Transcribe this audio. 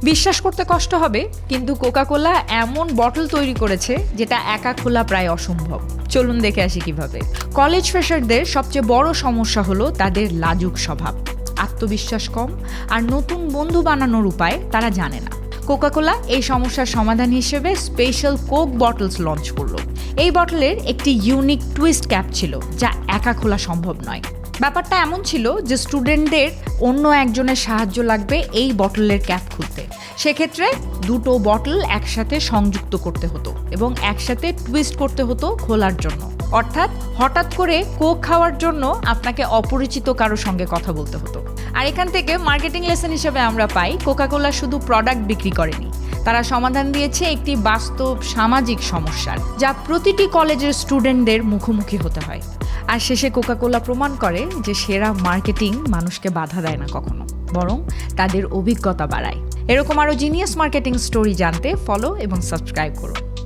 বিশ্বাস করতে কষ্ট হবে, কিন্তু কোকা-কোলা এমন বটল তৈরি করেছে যেটা একা খোলা প্রায় অসম্ভব। চলুন দেখে আসি কিভাবে। কলেজ ফ্রেশারদের সবচেয়ে বড় সমস্যা হলো তাদের লাজুক স্বভাব, আত্মবিশ্বাস কম আর নতুন বন্ধু বানানোর উপায় তারা জানে না। কোকা-কোলা এই সমস্যার সমাধান হিসেবে স্পেশাল কোক বটলস লঞ্চ করলো। এই বটলের একটি ইউনিক টুইস্ট ক্যাপ ছিল যা একা খোলা সম্ভব নয়। ব্যাপারটা এমন ছিল যে স্টুডেন্টদের অন্য একজনের সাহায্য লাগবে এই বটলের ক্যাপ খুলতে। সেক্ষেত্রে দুটো বটল একসাথে সংযুক্ত করতে হতো এবং একসাথে টুইস্ট করতে হতো খোলার জন্য। অর্থাৎ হঠাৎ করে কোক খাওয়ার জন্য আপনাকে অপরিচিত কারো সঙ্গে কথা বলতে হতো। আর এখান থেকে মার্কেটিং লেসন হিসেবে আমরা পাই, কোকা-কোলা শুধু প্রোডাক্ট বিক্রি করেনি, তারা সমাধান দিয়েছে একটি বাস্তব সামাজিক সমস্যার, যা প্রতিটি কলেজের স্টুডেন্টদের মুখোমুখি হতে হয়। আর শেষে কোকা-কোলা প্রমাণ করে যে সেরা মার্কেটিং মানুষকে বাধা দেয় না কখনো, বরং তাদের অভিজ্ঞতা বাড়ায়। এরকম আরও জিনিয়াস মার্কেটিং স্টোরি জানতে ফলো এবং সাবস্ক্রাইব করুন।